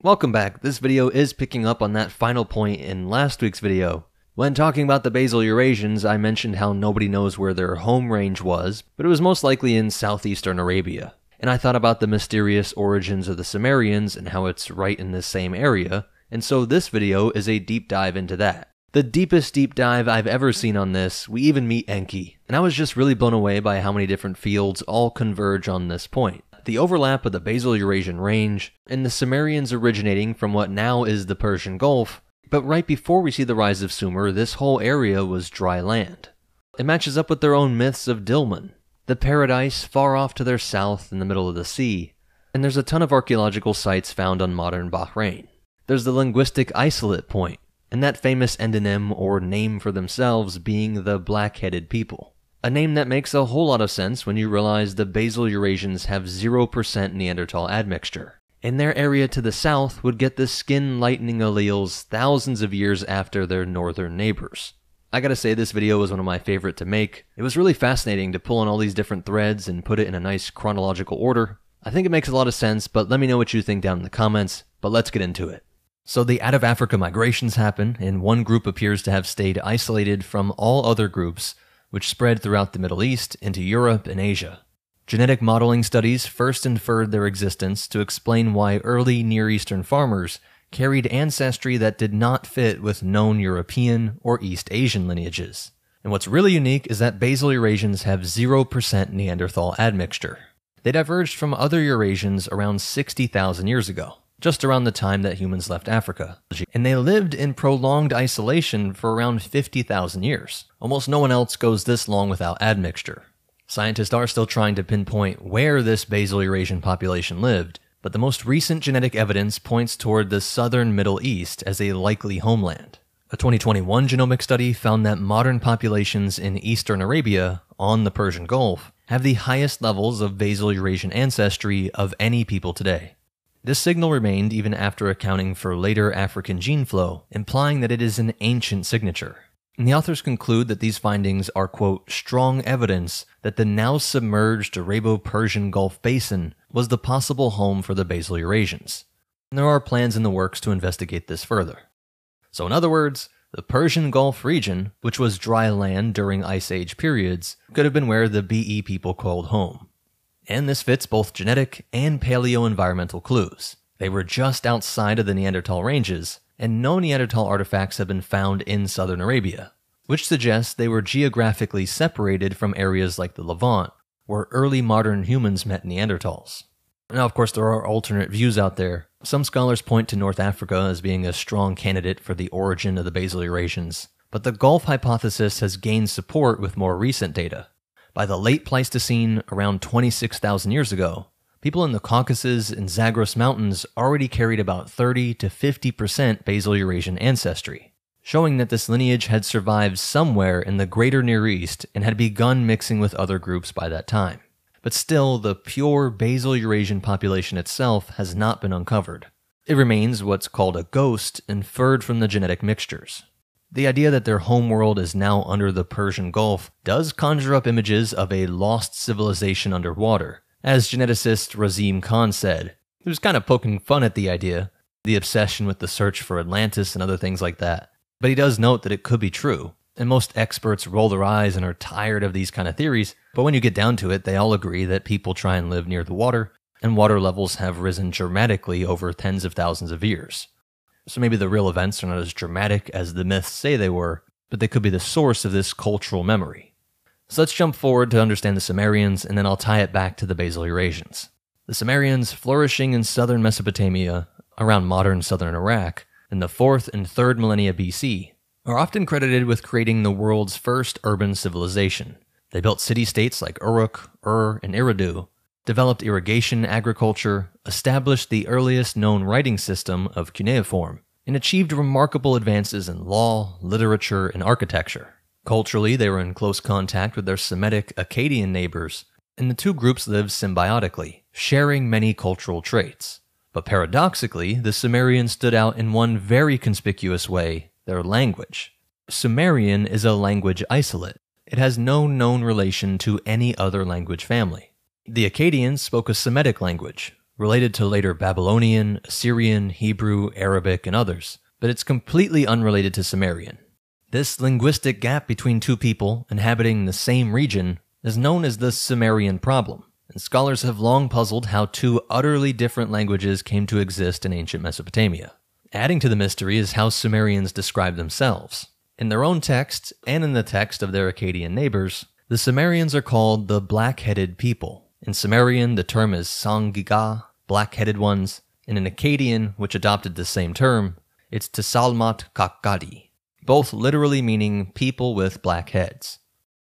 Welcome back. This video is picking up on that final point in last week's video. When talking about the basal Eurasians, I mentioned how nobody knows where their home range was, but it was most likely in southeastern Arabia. And I thought about the mysterious origins of the Sumerians and how it's right in this same area, and so this video is a deep dive into that. The deepest deep dive I've ever seen on this, we even meet Enki, and I was just really blown away by how many different fields all converge on this point. The overlap of the basal Eurasian range, and the Sumerians originating from what now is the Persian Gulf, but right before we see the rise of Sumer, this whole area was dry land. It matches up with their own myths of Dilmun, the paradise far off to their south in the middle of the sea, and there's a ton of archaeological sites found on modern Bahrain. There's the linguistic isolate point, and that famous endonym or name for themselves being the black-headed people. A name that makes a whole lot of sense when you realize the basal Eurasians have 0% Neanderthal admixture. And their area to the south would get the skin-lightening alleles thousands of years after their northern neighbors. I gotta say, this video was one of my favorite to make. It was really fascinating to pull on all these different threads and put it in a nice chronological order. I think it makes a lot of sense, but let me know what you think down in the comments, but let's get into it. So the out-of-Africa migrations happen, and one group appears to have stayed isolated from all other groups, which spread throughout the Middle East into Europe and Asia. Genetic modeling studies first inferred their existence to explain why early Near Eastern farmers carried ancestry that did not fit with known European or East Asian lineages. And what's really unique is that basal Eurasians have 0% Neanderthal admixture. They diverged from other Eurasians around 60,000 years ago, just around the time that humans left Africa. And they lived in prolonged isolation for around 50,000 years. Almost no one else goes this long without admixture. Scientists are still trying to pinpoint where this basal Eurasian population lived, but the most recent genetic evidence points toward the southern Middle East as a likely homeland. A 2021 genomic study found that modern populations in eastern Arabia, on the Persian Gulf, have the highest levels of basal Eurasian ancestry of any people today. This signal remained even after accounting for later African gene flow, implying that it is an ancient signature. And the authors conclude that these findings are, quote, strong evidence that the now submerged Arabo-Persian Gulf basin was the possible home for the basal Eurasians. And there are plans in the works to investigate this further. So in other words, the Persian Gulf region, which was dry land during Ice Age periods, could have been where the BE people called home. And this fits both genetic and paleo-environmental clues. They were just outside of the Neanderthal ranges, and no Neanderthal artifacts have been found in southern Arabia, which suggests they were geographically separated from areas like the Levant, where early modern humans met Neanderthals. Now, of course, there are alternate views out there. Some scholars point to North Africa as being a strong candidate for the origin of the basal Eurasians, but the Gulf hypothesis has gained support with more recent data. By the late Pleistocene, around 26,000 years ago, people in the Caucasus and Zagros Mountains already carried about 30 to 50% basal Eurasian ancestry, showing that this lineage had survived somewhere in the greater Near East and had begun mixing with other groups by that time. But still, the pure basal Eurasian population itself has not been uncovered. It remains what's called a ghost, inferred from the genetic mixtures. The idea that their homeworld is now under the Persian Gulf does conjure up images of a lost civilization underwater, as geneticist Razim Khan said. He was kind of poking fun at the idea, the obsession with the search for Atlantis and other things like that. But he does note that it could be true, and most experts roll their eyes and are tired of these kind of theories, but when you get down to it, they all agree that people try and live near the water, and water levels have risen dramatically over tens of thousands of years. So maybe the real events are not as dramatic as the myths say they were, but they could be the source of this cultural memory. So let's jump forward to understand the Sumerians, and then I'll tie it back to the basal Eurasians. The Sumerians, flourishing in southern Mesopotamia, around modern southern Iraq, in the 4th and 3rd millennia BC, are often credited with creating the world's first urban civilization. They built city-states like Uruk, Ur, and Eridu, developed irrigation agriculture, established the earliest known writing system of cuneiform, and achieved remarkable advances in law, literature, and architecture. Culturally, they were in close contact with their Semitic Akkadian neighbors, and the two groups lived symbiotically, sharing many cultural traits. But paradoxically, the Sumerians stood out in one very conspicuous way: their language. Sumerian is a language isolate. It has no known relation to any other language family. The Akkadians spoke a Semitic language, related to later Babylonian, Assyrian, Hebrew, Arabic, and others, but it's completely unrelated to Sumerian. This linguistic gap between two people inhabiting the same region is known as the Sumerian problem, and scholars have long puzzled how two utterly different languages came to exist in ancient Mesopotamia. Adding to the mystery is how Sumerians describe themselves. In their own text, and in the text of their Akkadian neighbors, the Sumerians are called the black-headed people. In Sumerian, the term is Sangiga, black-headed ones, and in Akkadian, which adopted the same term, it's Tsalmat Kakadi, both literally meaning people with black heads.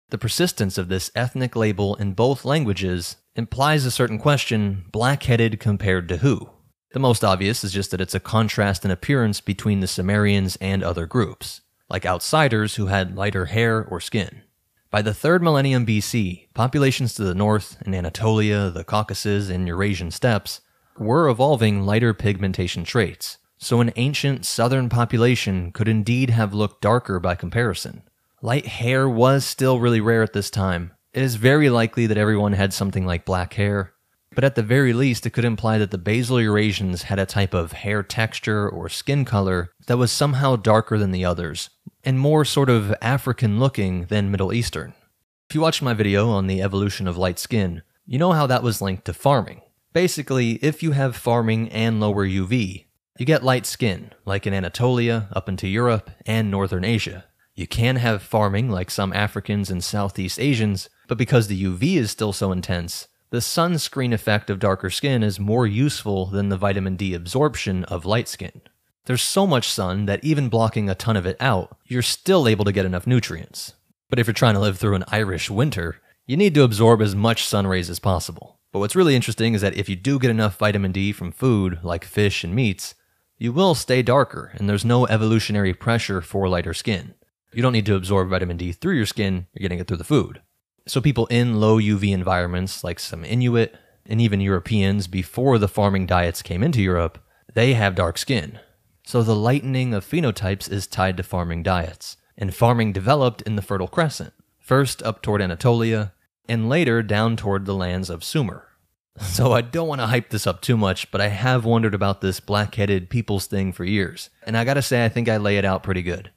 The persistence of this ethnic label in both languages implies a certain question, black-headed compared to who? The most obvious is just that it's a contrast in appearance between the Sumerians and other groups, like outsiders who had lighter hair or skin. By the 3rd millennium BC, populations to the north, in Anatolia, the Caucasus, and Eurasian steppes, were evolving lighter pigmentation traits, so an ancient southern population could indeed have looked darker by comparison. Light hair was still really rare at this time. It is very likely that everyone had something like black hair, but at the very least it could imply that the basal Eurasians had a type of hair texture or skin color that was somehow darker than the others, and more sort of African-looking than Middle Eastern. If you watched my video on the evolution of light skin, you know how that was linked to farming. Basically, if you have farming and lower UV, you get light skin, like in Anatolia, up into Europe, and Northern Asia. You can have farming like some Africans and Southeast Asians, but because the UV is still so intense, the sunscreen effect of darker skin is more useful than the vitamin D absorption of light skin. There's so much sun that even blocking a ton of it out, you're still able to get enough nutrients. But if you're trying to live through an Irish winter, you need to absorb as much sun rays as possible. But what's really interesting is that if you do get enough vitamin D from food, like fish and meats, you will stay darker, and there's no evolutionary pressure for lighter skin. You don't need to absorb vitamin D through your skin, you're getting it through the food. So people in low UV environments, like some Inuit, and even Europeans before the farming diets came into Europe, they have dark skin. So the lightening of phenotypes is tied to farming diets, and farming developed in the Fertile Crescent, first up toward Anatolia, and later down toward the lands of Sumer. So I don't want to hype this up too much, but I have wondered about this black-headed peoples thing for years, and I gotta say I think I lay it out pretty good.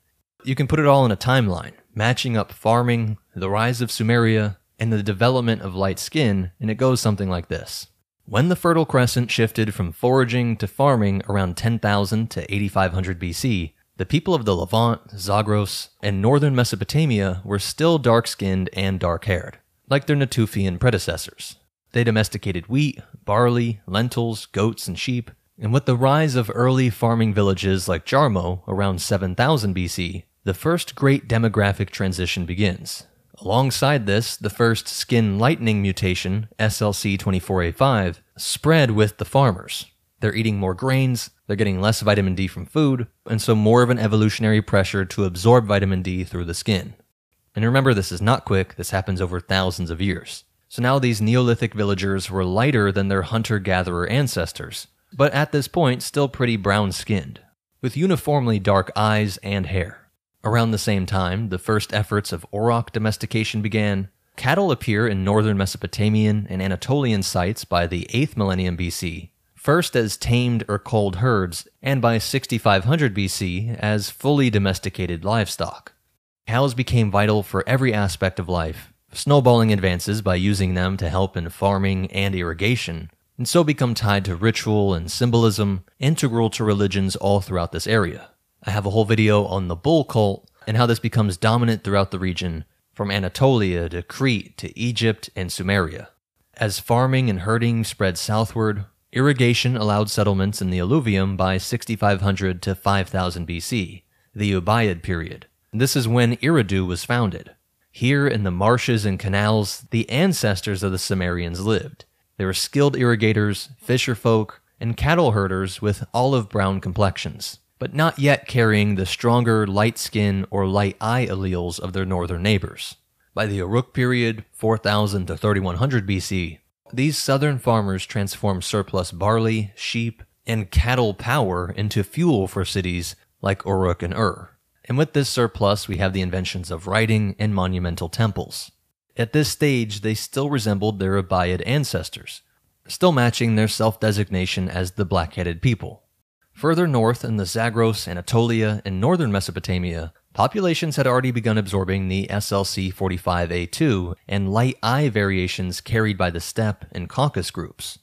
You can put it all in a timeline, matching up farming, the rise of Sumeria, and the development of light skin, and it goes something like this. When the Fertile Crescent shifted from foraging to farming around 10,000 to 8,500 BC, the people of the Levant, Zagros, and northern Mesopotamia were still dark-skinned and dark-haired, like their Natufian predecessors. They domesticated wheat, barley, lentils, goats, and sheep, and with the rise of early farming villages like Jarmo around 7,000 BC, the first great demographic transition begins. Alongside this, the first skin lightening mutation, SLC24A5, spread with the farmers. They're eating more grains, they're getting less vitamin D from food, and so more of an evolutionary pressure to absorb vitamin D through the skin. And remember, this is not quick, this happens over thousands of years. So now these Neolithic villagers were lighter than their hunter-gatherer ancestors, but at this point still pretty brown-skinned, with uniformly dark eyes and hair. Around the same time, the first efforts of auroch domestication began. Cattle appear in northern Mesopotamian and Anatolian sites by the 8th millennium BC, first as tamed or culled herds, and by 6500 BC as fully domesticated livestock. Cows became vital for every aspect of life, snowballing advances by using them to help in farming and irrigation, and so become tied to ritual and symbolism, integral to religions all throughout this area. I have a whole video on the bull cult and how this becomes dominant throughout the region, from Anatolia to Crete to Egypt and Sumeria. As farming and herding spread southward, irrigation allowed settlements in the alluvium by 6500 to 5000 BC, the Ubaid period. This is when Eridu was founded. Here in the marshes and canals, the ancestors of the Sumerians lived. They were skilled irrigators, fisher folk, and cattle herders with olive-brown complexions, but not yet carrying the stronger light skin or light eye alleles of their northern neighbors. By the Uruk period, 4000 to 3100 BC, these southern farmers transformed surplus barley, sheep, and cattle power into fuel for cities like Uruk and Ur. And with this surplus, we have the inventions of writing and monumental temples. At this stage, they still resembled their Ubaid ancestors. still matching their self-designation as the black-headed people. Further north in the Zagros, Anatolia, and northern Mesopotamia, populations had already begun absorbing the SLC45A2 and light I variations carried by the steppe and Caucasus groups.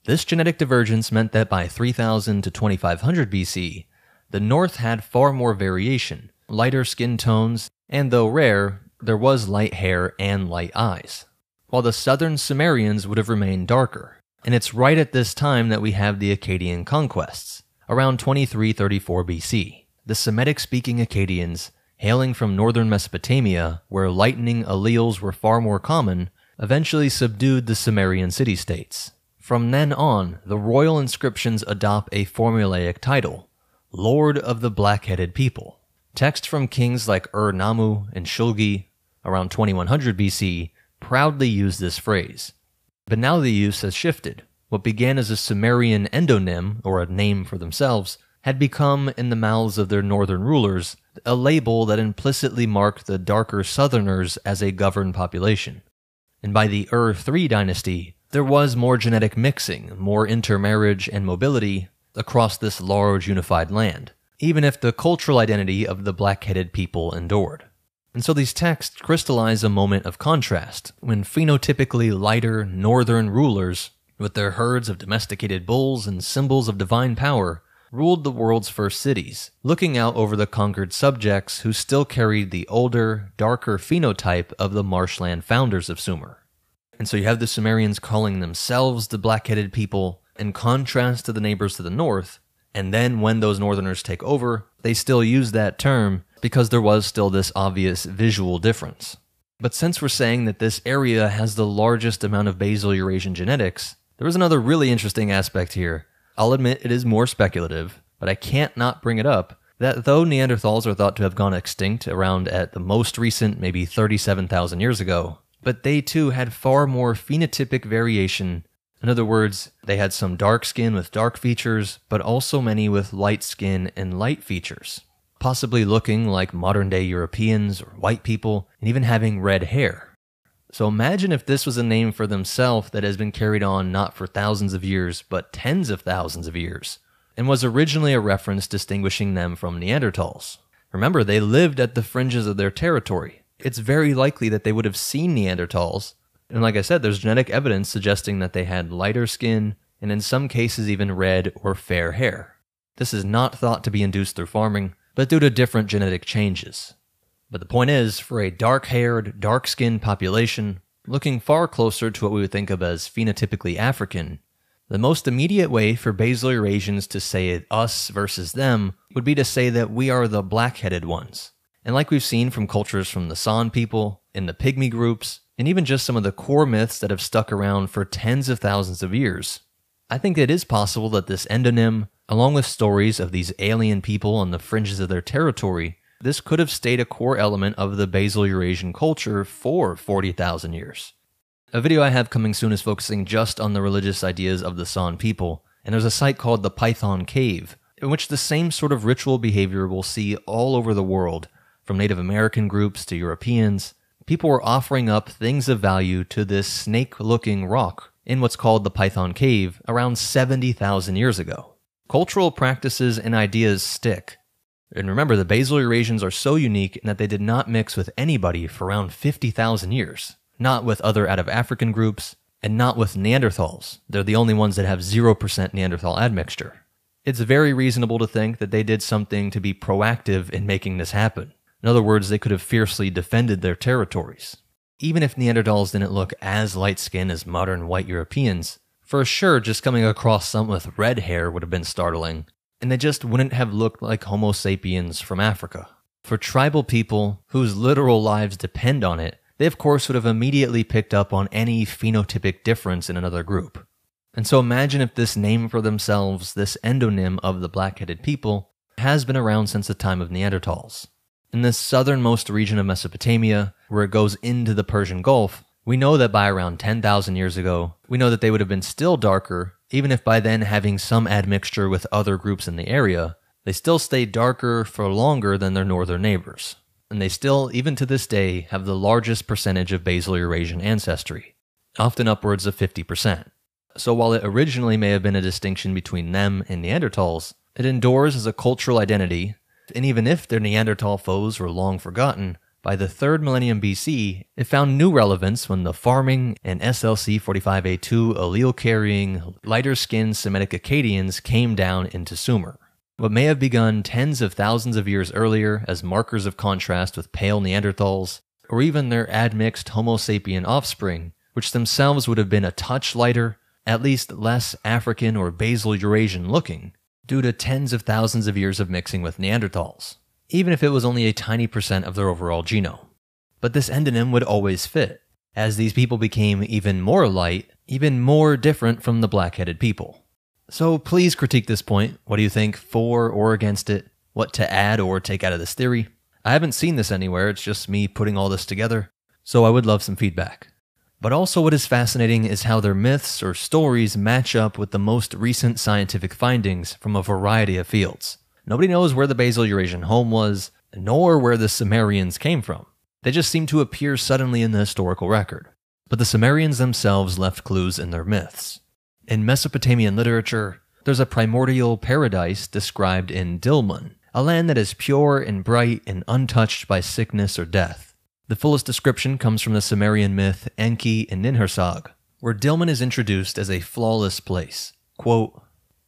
This genetic divergence meant that by 3000 to 2500 BC, the north had far more variation, lighter skin tones, and though rare, there was light hair and light eyes, while the southern Sumerians would have remained darker. And it's right at this time that we have the Akkadian conquests, around 2334 BC. The Semitic-speaking Akkadians, hailing from northern Mesopotamia, where lightening alleles were far more common, eventually subdued the Sumerian city-states. From then on, the royal inscriptions adopt a formulaic title, Lord of the Black-Headed People. Text from kings like Ur-Nammu and Shulgi, around 2100 BC, proudly use this phrase. But now the use has shifted. What began as a Sumerian endonym, or a name for themselves, had become, in the mouths of their northern rulers, a label that implicitly marked the darker southerners as a governed population. And by the Ur-3 dynasty, there was more genetic mixing, more intermarriage and mobility across this large unified land, even if the cultural identity of the black-headed people endured. And so these texts crystallize a moment of contrast, when phenotypically lighter northern rulers, with their herds of domesticated bulls and symbols of divine power, ruled the world's first cities, looking out over the conquered subjects who still carried the older, darker phenotype of the marshland founders of Sumer. And so you have the Sumerians calling themselves the black-headed people, in contrast to the neighbors to the north, and then when those northerners take over, they still use that term because there was still this obvious visual difference. But since we're saying that this area has the largest amount of basal Eurasian genetics, there is another really interesting aspect here. I'll admit it is more speculative, but I can't not bring it up, that though Neanderthals are thought to have gone extinct around at the most recent maybe 37,000 years ago, but they too had far more phenotypic variation. In other words, they had some dark skin with dark features, but also many with light skin and light features, possibly looking like modern-day Europeans or white people, and even having red hair. So imagine if this was a name for themselves that has been carried on not for thousands of years, but tens of thousands of years, and was originally a reference distinguishing them from Neanderthals. Remember, they lived at the fringes of their territory. It's very likely that they would have seen Neanderthals, and like I said, there's genetic evidence suggesting that they had lighter skin, and in some cases even red or fair hair. This is not thought to be induced through farming, but due to different genetic changes. But the point is, for a dark-haired, dark-skinned population, looking far closer to what we would think of as phenotypically African, the most immediate way for basal Eurasians to say us versus them would be to say that we are the black-headed ones. And like we've seen from cultures from the San people, in the pygmy groups, and even just some of the core myths that have stuck around for tens of thousands of years, I think it is possible that this endonym, along with stories of these alien people on the fringes of their territory, this could have stayed a core element of the basal Eurasian culture for 40,000 years. A video I have coming soon is focusing just on the religious ideas of the San people, and there's a site called the Python Cave, in which the same sort of ritual behavior we'll see all over the world, from Native American groups to Europeans. People were offering up things of value to this snake-looking rock in what's called the Python Cave around 70,000 years ago. Cultural practices and ideas stick. And remember, the basal Eurasians are so unique in that they did not mix with anybody for around 50,000 years. Not with other out-of-African groups, and not with Neanderthals. They're the only ones that have 0% Neanderthal admixture. It's very reasonable to think that they did something to be proactive in making this happen. In other words, they could have fiercely defended their territories. Even if Neanderthals didn't look as light-skinned as modern white Europeans, for sure just coming across some with red hair would have been startling, and they just wouldn't have looked like Homo sapiens from Africa. For tribal people whose literal lives depend on it, they of course would have immediately picked up on any phenotypic difference in another group. And so imagine if this name for themselves, this endonym of the black-headed people, has been around since the time of Neanderthals. In this southernmost region of Mesopotamia, where it goes into the Persian Gulf, we know that by around 10,000 years ago, we know that they would have been still darker, even if by then having some admixture with other groups in the area, they still stayed darker for longer than their northern neighbors. And they still, even to this day, have the largest percentage of basal Eurasian ancestry, often upwards of 50%. So while it originally may have been a distinction between them and Neanderthals, it endures as a cultural identity, and even if their Neanderthal foes were long forgotten, by the 3rd millennium BC, it found new relevance when the farming and SLC45A2 allele-carrying, lighter-skinned Semitic Akkadians came down into Sumer. What may have begun tens of thousands of years earlier as markers of contrast with pale Neanderthals, or even their admixed Homo sapien offspring, which themselves would have been a touch lighter, at least less African or basal Eurasian looking, due to tens of thousands of years of mixing with Neanderthals, even if it was only a tiny percent of their overall genome. But this endonym would always fit, as these people became even more light, even more different from the black-headed people. So please critique this point. What do you think, for or against it? What to add or take out of this theory? I haven't seen this anywhere, it's just me putting all this together, so I would love some feedback. But also what is fascinating is how their myths or stories match up with the most recent scientific findings from a variety of fields. Nobody knows where the basal Eurasian home was, nor where the Sumerians came from. They just seem to appear suddenly in the historical record. But the Sumerians themselves left clues in their myths. In Mesopotamian literature, there's a primordial paradise described in Dilmun, a land that is pure and bright and untouched by sickness or death. The fullest description comes from the Sumerian myth Enki and Ninhursag, where Dilmun is introduced as a flawless place. Quote,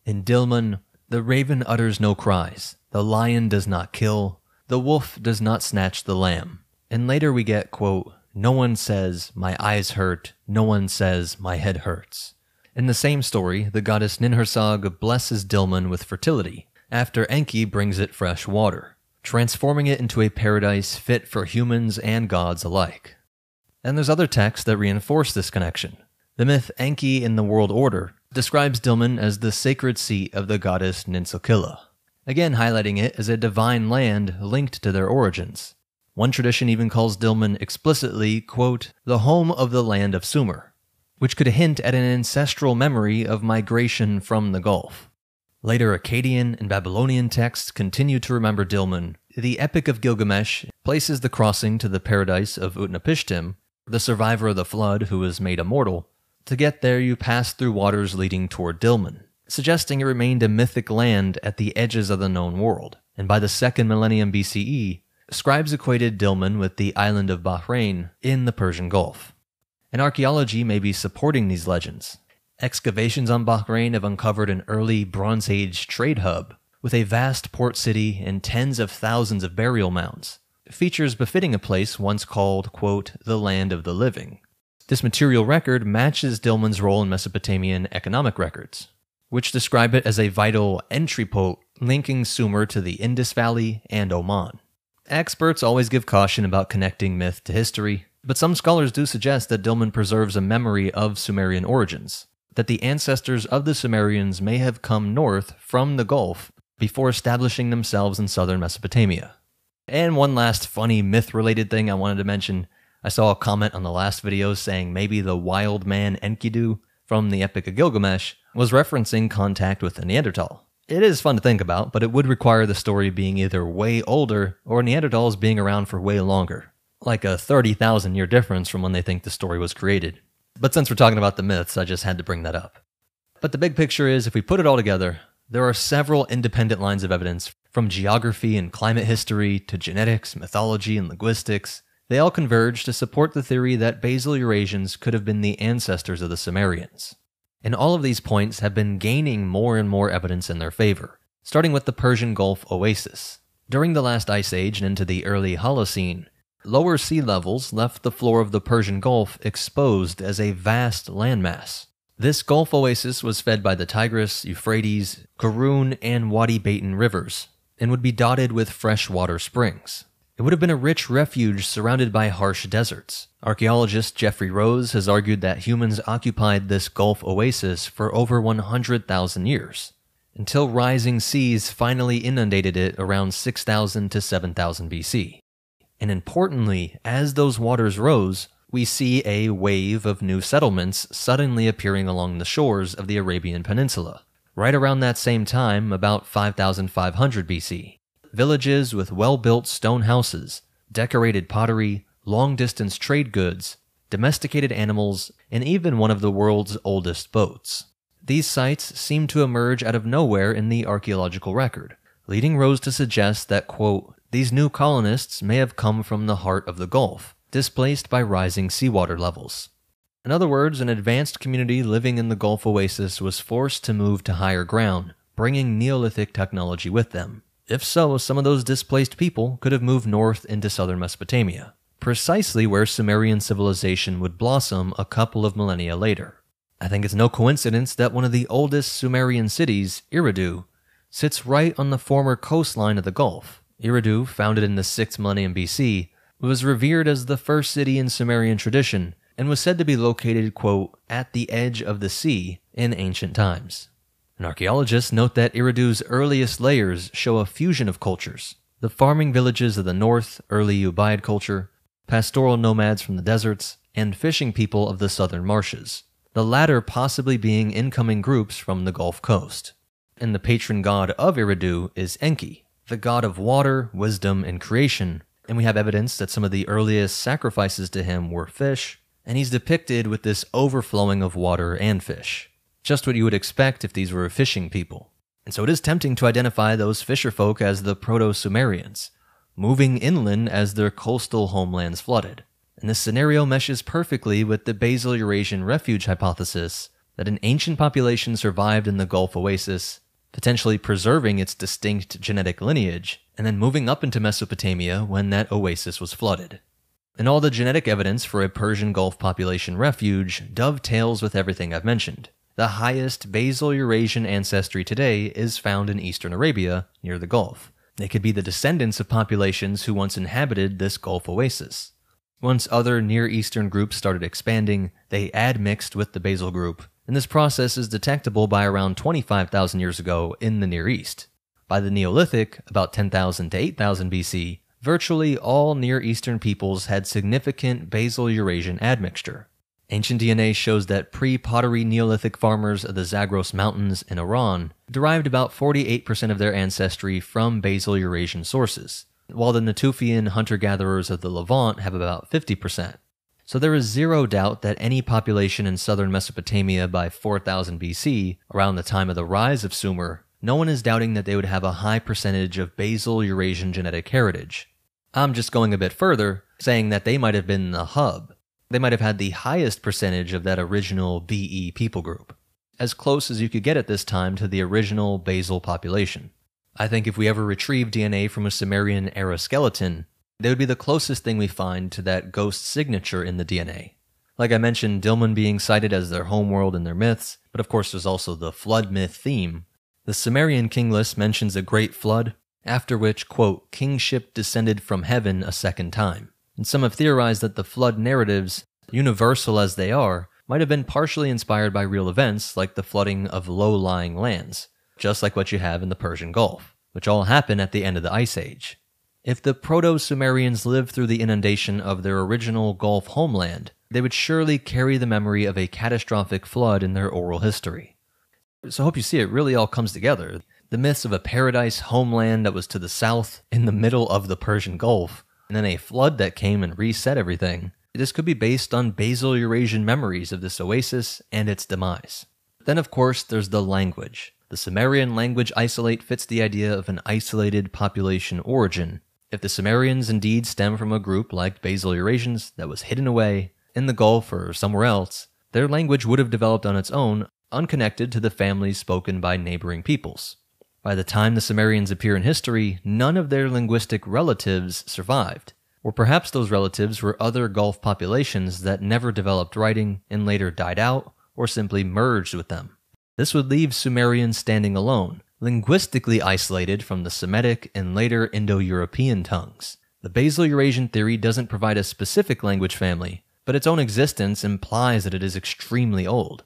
"In Dilmun, the raven utters no cries, the lion does not kill, the wolf does not snatch the lamb." And later we get, quote, "No one says, 'My eyes hurt,' no one says, 'My head hurts.'" In the same story, the goddess Ninhursag blesses Dilmun with fertility, after Enki brings it fresh water, transforming it into a paradise fit for humans and gods alike. And there's other texts that reinforce this connection. The myth Enki in the World Order describes Dilmun as the sacred seat of the goddess Ninsalkilla, again highlighting it as a divine land linked to their origins. One tradition even calls Dilmun explicitly, quote, "the home of the land of Sumer," which could hint at an ancestral memory of migration from the Gulf. Later Akkadian and Babylonian texts continue to remember Dilmun. The Epic of Gilgamesh places the crossing to the paradise of Utnapishtim, the survivor of the flood who was made immortal. To get there, you pass through waters leading toward Dilmun, suggesting it remained a mythic land at the edges of the known world. And by the 2nd millennium BCE, scribes equated Dilmun with the island of Bahrain in the Persian Gulf. And archaeology may be supporting these legends. Excavations on Bahrain have uncovered an early Bronze Age trade hub, with a vast port city and tens of thousands of burial mounds, features befitting a place once called, quote, "the land of the living." This material record matches Dilmun's role in Mesopotamian economic records, which describe it as a vital entry point linking Sumer to the Indus Valley and Oman. Experts always give caution about connecting myth to history, but some scholars do suggest that Dilmun preserves a memory of Sumerian origins, that the ancestors of the Sumerians may have come north from the Gulf before establishing themselves in southern Mesopotamia. And one last funny myth-related thing I wanted to mention. I saw a comment on the last video saying maybe the wild man Enkidu from the Epic of Gilgamesh was referencing contact with a Neanderthal. It is fun to think about, but it would require the story being either way older or Neanderthals being around for way longer. Like a 30,000 year difference from when they think the story was created. But since we're talking about the myths, I just had to bring that up. But the big picture is, if we put it all together, there are several independent lines of evidence, from geography and climate history to genetics, mythology, and linguistics. They all converge to support the theory that Basal Eurasians could have been the ancestors of the Sumerians. And all of these points have been gaining more and more evidence in their favor, starting with the Persian Gulf oasis. During the last ice age and into the early Holocene, lower sea levels left the floor of the Persian Gulf exposed as a vast landmass. This Gulf oasis was fed by the Tigris, Euphrates, Karun, and Wadi Batin rivers, and would be dotted with freshwater springs. It would have been a rich refuge surrounded by harsh deserts. Archaeologist Jeffrey Rose has argued that humans occupied this Gulf oasis for over 100,000 years, until rising seas finally inundated it around 6,000 to 7,000 BC. And importantly, as those waters rose, we see a wave of new settlements suddenly appearing along the shores of the Arabian Peninsula. Right around that same time, about 5,500 BC. Villages with well-built stone houses, decorated pottery, long-distance trade goods, domesticated animals, and even one of the world's oldest boats. These sites seem to emerge out of nowhere in the archaeological record, leading Rose to suggest that, quote, these new colonists may have come from the heart of the Gulf, displaced by rising seawater levels. In other words, an advanced community living in the Gulf Oasis was forced to move to higher ground, bringing Neolithic technology with them. If so, some of those displaced people could have moved north into southern Mesopotamia, precisely where Sumerian civilization would blossom a couple of millennia later. I think it's no coincidence that one of the oldest Sumerian cities, Eridu, sits right on the former coastline of the Gulf. Eridu, founded in the 6th millennium BC, was revered as the first city in Sumerian tradition and was said to be located, quote, at the edge of the sea in ancient times. And archaeologists note that Eridu's earliest layers show a fusion of cultures: the farming villages of the north, early Ubaid culture, pastoral nomads from the deserts, and fishing people of the southern marshes, the latter possibly being incoming groups from the Gulf Coast. And the patron god of Eridu is Enki, the god of water, wisdom, and creation, and we have evidence that some of the earliest sacrifices to him were fish, and he's depicted with this overflowing of water and fish. Just what you would expect if these were fishing people. And so it is tempting to identify those fisher folk as the Proto-Sumerians, moving inland as their coastal homelands flooded. And this scenario meshes perfectly with the Basal-Eurasian refuge hypothesis that an ancient population survived in the Gulf Oasis, potentially preserving its distinct genetic lineage, and then moving up into Mesopotamia when that oasis was flooded. And all the genetic evidence for a Persian Gulf population refuge dovetails with everything I've mentioned. The highest Basal-Eurasian ancestry today is found in eastern Arabia, near the Gulf. They could be the descendants of populations who once inhabited this Gulf oasis. Once other Near Eastern groups started expanding, they admixed with the Basal group, and this process is detectable by around 25,000 years ago in the Near East. By the Neolithic, about 10,000 to 8,000 BC, virtually all Near Eastern peoples had significant Basal-Eurasian admixture. Ancient DNA shows that pre-pottery Neolithic farmers of the Zagros Mountains in Iran derived about 48% of their ancestry from Basal-Eurasian sources, while the Natufian hunter-gatherers of the Levant have about 50%. So there is zero doubt that any population in southern Mesopotamia by 4000 BC, around the time of the rise of Sumer, no one is doubting that they would have a high percentage of Basal-Eurasian genetic heritage. I'm just going a bit further, saying that they might have been the hub. They might have had the highest percentage of that original BE people group, as close as you could get at this time to the original Basal population. I think if we ever retrieve DNA from a Sumerian-era skeleton, they would be the closest thing we find to that ghost signature in the DNA. Like I mentioned, Dilmun being cited as their homeworld in their myths, but of course there's also the flood myth theme. The Sumerian king list mentions a great flood, after which, quote, kingship descended from heaven a second time. And some have theorized that the flood narratives, universal as they are, might have been partially inspired by real events like the flooding of low-lying lands, just like what you have in the Persian Gulf, which all happened at the end of the Ice Age. If the Proto-Sumerians lived through the inundation of their original Gulf homeland, they would surely carry the memory of a catastrophic flood in their oral history. So I hope you see it really all comes together. The myths of a paradise homeland that was to the south, in the middle of the Persian Gulf, and then a flood that came and reset everything. This could be based on Basal-Eurasian memories of this oasis and its demise. Then of course there's the language. The Sumerian language isolate fits the idea of an isolated population origin. If the Sumerians indeed stem from a group like Basal-Eurasians that was hidden away in the Gulf or somewhere else, their language would have developed on its own, unconnected to the families spoken by neighboring peoples. By the time the Sumerians appear in history, none of their linguistic relatives survived. Or perhaps those relatives were other Gulf populations that never developed writing and later died out or simply merged with them. This would leave Sumerians standing alone, linguistically isolated from the Semitic and later Indo-European tongues. The Basal-Eurasian theory doesn't provide a specific language family, but its own existence implies that it is extremely old.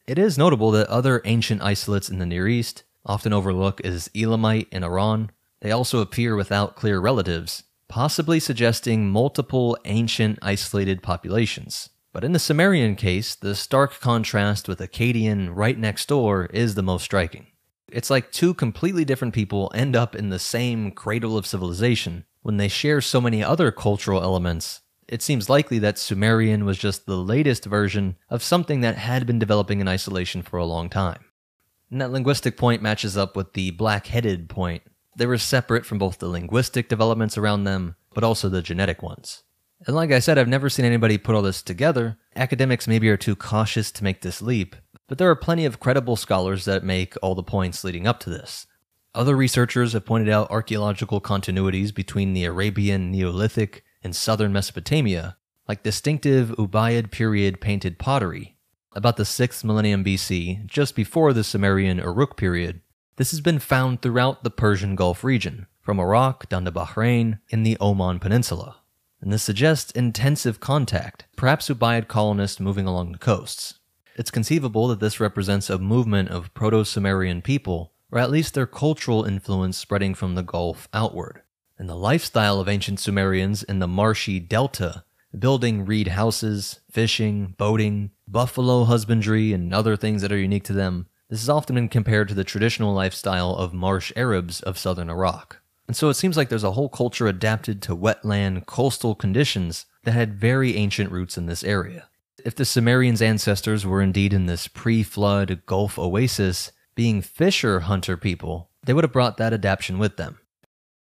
It is notable that other ancient isolates in the Near East, often overlooked as Elamite in Iran, they also appear without clear relatives, possibly suggesting multiple ancient isolated populations. But in the Sumerian case, the stark contrast with Akkadian right next door is the most striking. It's like two completely different people end up in the same cradle of civilization when they share so many other cultural elements. It seems likely that Sumerian was just the latest version of something that had been developing in isolation for a long time. And that linguistic point matches up with the black-headed point. They were separate from both the linguistic developments around them, but also the genetic ones. And like I said, I've never seen anybody put all this together. Academics maybe are too cautious to make this leap, but there are plenty of credible scholars that make all the points leading up to this. Other researchers have pointed out archaeological continuities between the Arabian Neolithic and southern Mesopotamia, like distinctive Ubaid period painted pottery. About the 6th millennium BC, just before the Sumerian Uruk period, this has been found throughout the Persian Gulf region, from Iraq down to Bahrain in the Oman Peninsula. And this suggests intensive contact, perhaps Ubaid colonists moving along the coasts. It's conceivable that this represents a movement of Proto-Sumerian people, or at least their cultural influence spreading from the Gulf outward. And the lifestyle of ancient Sumerians in the marshy delta, building reed houses, fishing, boating, buffalo husbandry, and other things that are unique to them, this has often been compared to the traditional lifestyle of marsh Arabs of southern Iraq. And so it seems like there's a whole culture adapted to wetland, coastal conditions that had very ancient roots in this area. If the Sumerians' ancestors were indeed in this pre-flood Gulf oasis, being fisher-hunter people, they would have brought that adaptation with them.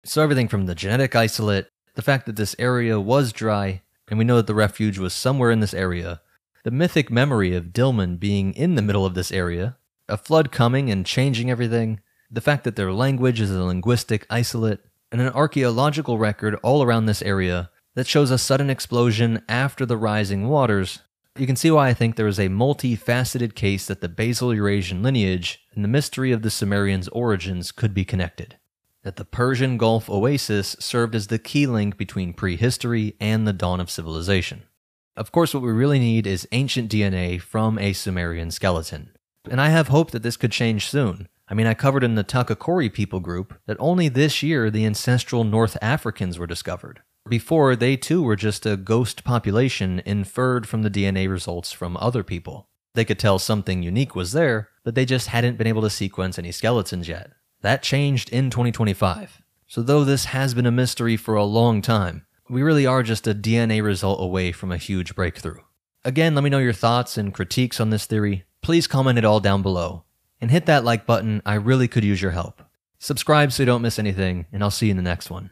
So everything from the genetic isolate, the fact that this area was dry, and we know that the refuge was somewhere in this area, the mythic memory of Dilmun being in the middle of this area, a flood coming and changing everything, the fact that their language is a linguistic isolate, and an archaeological record all around this area that shows a sudden explosion after the rising waters, you can see why I think there is a multifaceted case that the Basal Eurasian lineage and the mystery of the Sumerians' origins could be connected. That the Persian Gulf oasis served as the key link between prehistory and the dawn of civilization. Of course, what we really need is ancient DNA from a Sumerian skeleton. And I have hope that this could change soon. I mean, I covered in the Takakori people group that only this year the ancestral North Africans were discovered. Before, they too were just a ghost population inferred from the DNA results from other people. They could tell something unique was there, but they just hadn't been able to sequence any skeletons yet. That changed in 2025. So though this has been a mystery for a long time, we really are just a DNA result away from a huge breakthrough. Again, let me know your thoughts and critiques on this theory. Please comment it all down below. And hit that like button, I really could use your help. Subscribe so you don't miss anything, and I'll see you in the next one.